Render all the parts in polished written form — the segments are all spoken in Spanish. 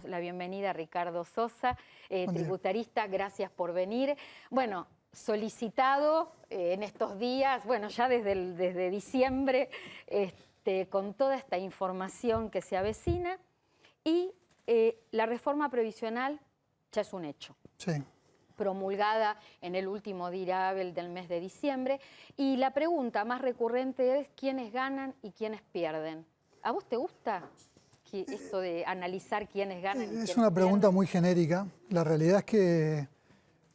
la bienvenida a Ricardo Sosa, tributarista, gracias por venir. Bueno, solicitado en estos días, bueno, ya desde diciembre, con toda esta información que se avecina, y la reforma previsional ya es un hecho. Sí. Promulgada en el último día hábil del mes de diciembre. Y la pregunta más recurrente es quiénes ganan y quiénes pierden. ¿A vos te gusta esto de analizar quiénes ganan y quiénes pierden? Es una pregunta muy genérica. La realidad es que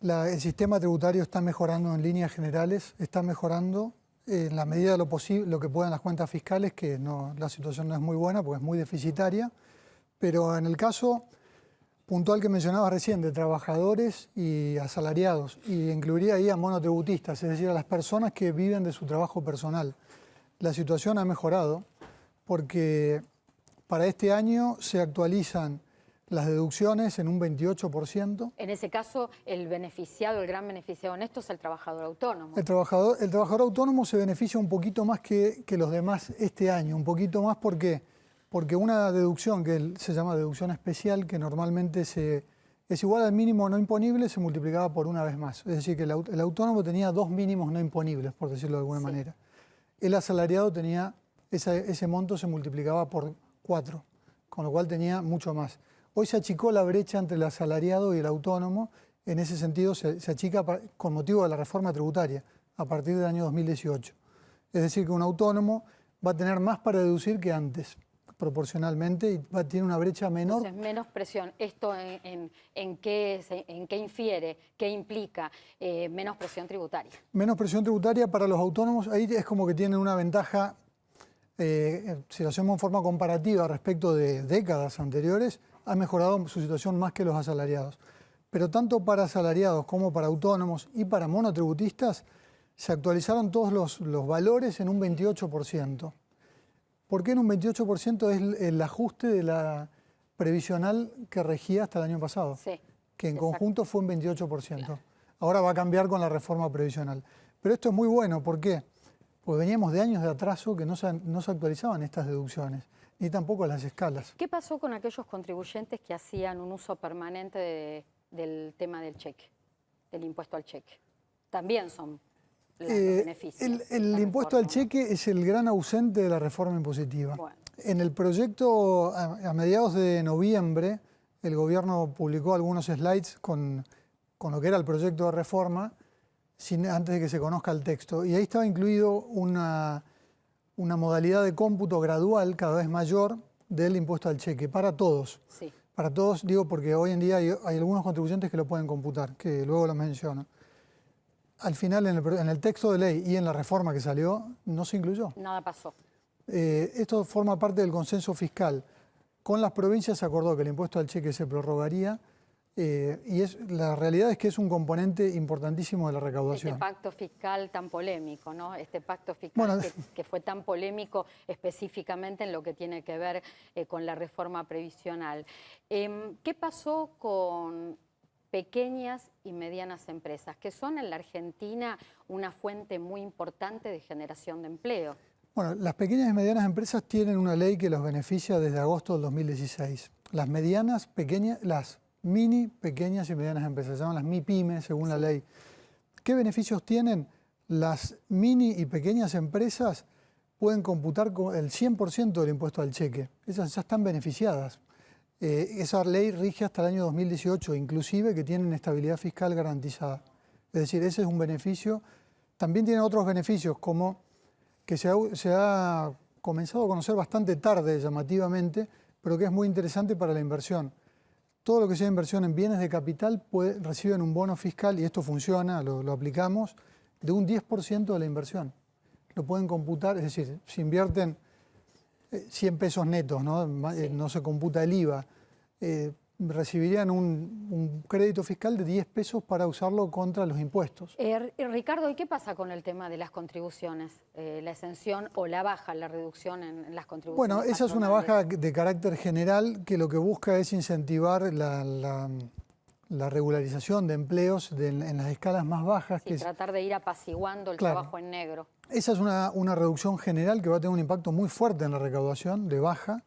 el sistema tributario está mejorando en líneas generales, está mejorando en la medida de lo posible, lo que puedan las cuentas fiscales, que no, la situación no es muy buena porque es muy deficitaria, pero en el caso puntual que mencionabas recién, de trabajadores y asalariados, y incluiría ahí a monotributistas, es decir, a las personas que viven de su trabajo personal. La situación ha mejorado porque para este año se actualizan las deducciones en un 28%. En ese caso, el beneficiado, el gran beneficiado en esto es el trabajador autónomo. El trabajador autónomo se beneficia un poquito más que los demás este año, un poquito más porque una deducción que se llama deducción especial, que normalmente es igual al mínimo no imponible, se multiplicaba por una vez más. Es decir, que el autónomo tenía 2 mínimos no imponibles, por decirlo de alguna manera. El asalariado tenía, ese monto se multiplicaba por 4, con lo cual tenía mucho más. Hoy se achicó la brecha entre el asalariado y el autónomo, en ese sentido se achica con motivo de la reforma tributaria, a partir del año 2018. Es decir, que un autónomo va a tener más para deducir que antes, proporcionalmente, y tiene una brecha menor. Entonces, menos presión. ¿Esto en qué infiere? ¿Qué implica? Menos presión tributaria. Menos presión tributaria para los autónomos. Ahí es como que tienen una ventaja, si lo hacemos en forma comparativa respecto de décadas anteriores, ha mejorado su situación más que los asalariados. Pero tanto para asalariados como para autónomos y para monotributistas se actualizaron todos los valores en un 28%. ¿Por qué en un 28%? Es el ajuste de la previsional que regía hasta el año pasado, sí, que en conjunto fue un 28%. Claro. Ahora va a cambiar con la reforma previsional. Pero esto es muy bueno, ¿por qué? Porque veníamos de años de atraso que no se actualizaban estas deducciones, ni tampoco las escalas. ¿Qué pasó con aquellos contribuyentes que hacían un uso permanente del tema del cheque, del impuesto al cheque? También son los beneficios. El impuesto al cheque es el gran ausente de la reforma impositiva. Bueno. En el proyecto, a mediados de noviembre, el gobierno publicó algunos slides con lo que era el proyecto de reforma, antes de que se conozca el texto. Y ahí estaba incluido una modalidad de cómputo gradual cada vez mayor del impuesto al cheque, para todos. Sí. Para todos, digo, porque hoy en día hay algunos contribuyentes que lo pueden computar, que luego lo menciono. Al final, en el texto de ley y en la reforma que salió, no se incluyó. Nada pasó. Esto forma parte del consenso fiscal. Con las provincias se acordó que el impuesto al cheque se prorrogaría y la realidad es que es un componente importantísimo de la recaudación. Este pacto fiscal tan polémico, ¿no? Este pacto fiscal que fue tan polémico específicamente en lo que tiene que ver con la reforma previsional. ¿Qué pasó con pequeñas y medianas empresas, que son en la Argentina una fuente muy importante de generación de empleo? Bueno, las pequeñas y medianas empresas tienen una ley que los beneficia desde agosto del 2016. Las medianas, pequeñas, las mini, pequeñas y medianas empresas, se llaman las MIPYME según la ley. ¿Qué beneficios tienen? Las mini y pequeñas empresas pueden computar con el 100% del impuesto al cheque. Esas ya están beneficiadas. Esa ley rige hasta el año 2018, inclusive que tienen estabilidad fiscal garantizada. Es decir, ese es un beneficio. También tiene otros beneficios, como que se ha comenzado a conocer bastante tarde, llamativamente, pero que es muy interesante para la inversión. Todo lo que sea inversión en bienes de capital reciben un bono fiscal, y esto funciona, lo aplicamos, de un 10% de la inversión. Lo pueden computar, es decir, si invierten 100 pesos netos, ¿no? Sí. No se computa el IVA, recibirían un crédito fiscal de 10 pesos para usarlo contra los impuestos. Ricardo, ¿y qué pasa con el tema de las contribuciones? La exención o la baja, la reducción en las contribuciones. Bueno, esa es una baja de carácter general que lo que busca es incentivar la regularización de empleos en las escalas más bajas. Sí, tratar de ir apaciguando el trabajo en negro. Esa es una reducción general que va a tener un impacto muy fuerte en la recaudación, de baja.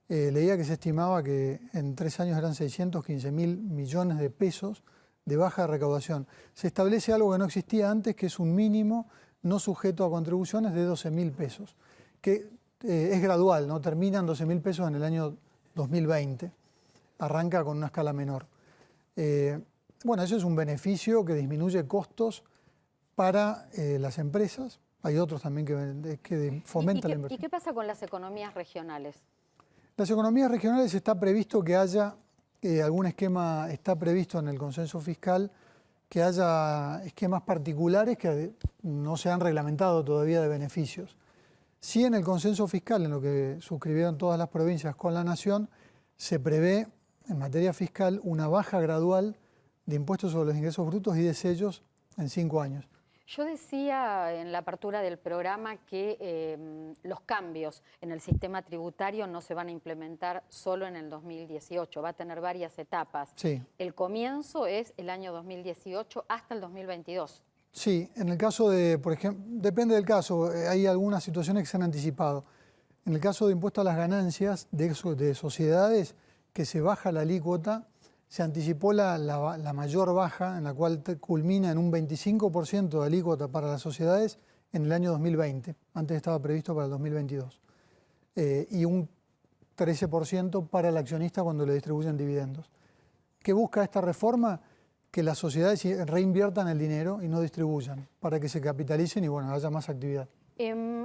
leía que se estimaba que en 3 años eran 615.000 millones de pesos de baja recaudación. Se establece algo que no existía antes, que es un mínimo no sujeto a contribuciones de 12.000 pesos, que es gradual, ¿no? Termina en 12.000 pesos en el año 2020, arranca con una escala menor. Bueno, eso es un beneficio que disminuye costos para las empresas. Hay otros también que fomentan la inversión. ¿Y qué pasa con las economías regionales? Las economías regionales está previsto que haya algún esquema, está previsto en el consenso fiscal, que haya esquemas particulares que no se han reglamentado todavía de beneficios. Sí, en el consenso fiscal, en lo que suscribieron todas las provincias con la Nación, se prevé en materia fiscal una baja gradual de impuestos sobre los ingresos brutos y de sellos en 5 años. Yo decía en la apertura del programa que los cambios en el sistema tributario no se van a implementar solo en el 2018, va a tener varias etapas. Sí. El comienzo es el año 2018 hasta el 2022. Sí, en el caso de, por ejemplo, depende del caso, hay algunas situaciones que se han anticipado. En el caso de impuesto a las ganancias de sociedades, que se baja la alícuota, se anticipó la mayor baja, en la cual culmina en un 25% de alícuota para las sociedades en el año 2020. Antes estaba previsto para el 2022. Y un 13% para el accionista cuando le distribuyen dividendos. ¿Qué busca esta reforma? Que las sociedades reinviertan el dinero y no distribuyan, para que se capitalicen y bueno, haya más actividad.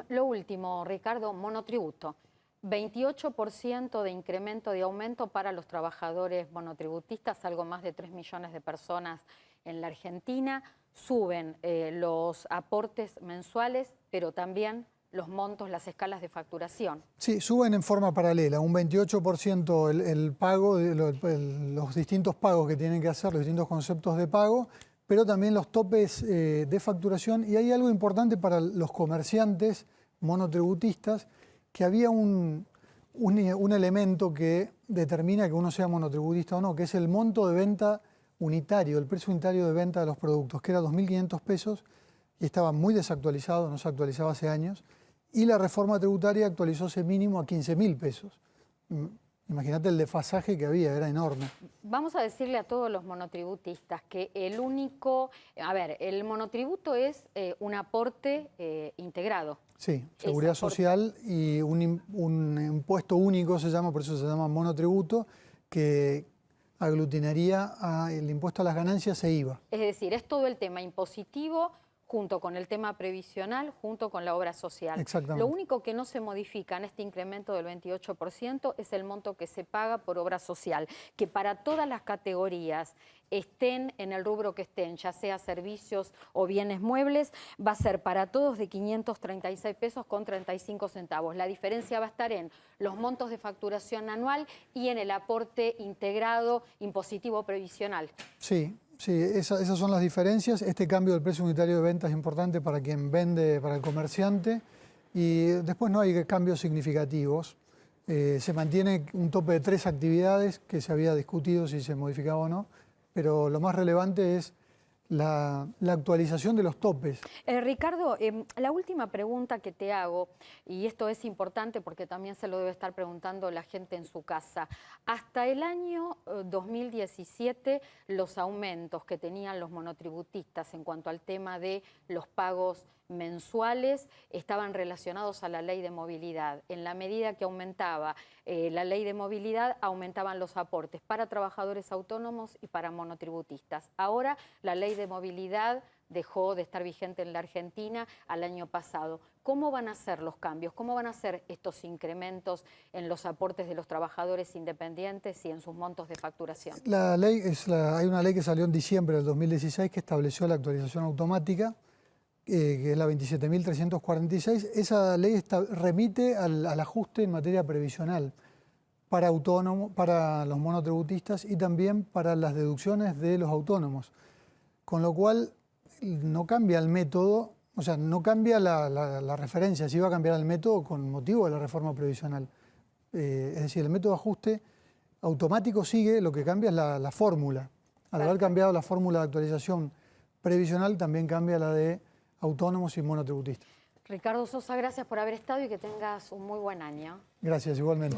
Lo último, Ricardo, monotributo. 28% de incremento de aumento para los trabajadores monotributistas, algo más de 3 millones de personas en la Argentina. Suben los aportes mensuales, pero también los montos, las escalas de facturación. Sí, suben en forma paralela, un 28% el pago, los distintos pagos que tienen que hacer, los distintos conceptos de pago, pero también los topes de facturación. Y hay algo importante para los comerciantes monotributistas, que había un elemento que determina que uno sea monotributista o no, que es el monto de venta unitario, el precio unitario de venta de los productos, que era 2.500 pesos y estaba muy desactualizado, no se actualizaba hace años, y la reforma tributaria actualizó ese mínimo a 15.000 pesos. Imagínate el desfasaje que había, era enorme. Vamos a decirle a todos los monotributistas que el monotributo es un aporte integrado. Sí, seguridad social y un impuesto único se llama, por eso se llama monotributo, que aglutinaría el impuesto a las ganancias e IVA. Es decir, es todo el tema impositivo junto con el tema previsional, junto con la obra social. Exactamente. Lo único que no se modifica en este incremento del 28% es el monto que se paga por obra social, que para todas las categorías estén en el rubro que estén, ya sea servicios o bienes muebles, va a ser para todos de 536 pesos con 35 centavos. La diferencia va a estar en los montos de facturación anual y en el aporte integrado impositivo previsional. Sí. Sí, esas son las diferencias. Este cambio del precio unitario de venta es importante para quien vende, para el comerciante, y después no hay cambios significativos. Se mantiene un tope de 3 actividades que se había discutido si se modificaba o no, pero lo más relevante es la actualización de los topes. Ricardo, la última pregunta que te hago, y esto es importante porque también se lo debe estar preguntando la gente en su casa. Hasta el año 2017, los aumentos que tenían los monotributistas en cuanto al tema de los pagos mensuales estaban relacionados a la ley de movilidad. En la medida que aumentaba la ley de movilidad, aumentaban los aportes para trabajadores autónomos y para monotributistas. Ahora la ley de movilidad dejó de estar vigente en la Argentina al año pasado. ¿Cómo van a ser los cambios? ¿Cómo van a ser estos incrementos en los aportes de los trabajadores independientes y en sus montos de facturación? Hay una ley que salió en diciembre del 2016 que estableció la actualización automática, que es la 27.346. Esa ley remite al ajuste en materia previsional para los monotributistas y también para las deducciones de los autónomos. Con lo cual no cambia el método, o sea, no cambia la referencia, sí va a cambiar el método con motivo de la reforma previsional. Es decir, el método de ajuste automático sigue, lo que cambia es la fórmula. Al haber cambiado la fórmula de actualización previsional, también cambia la de autónomos y monotributistas. Ricardo Sosa, gracias por haber estado y que tengas un muy buen año. Gracias, igualmente.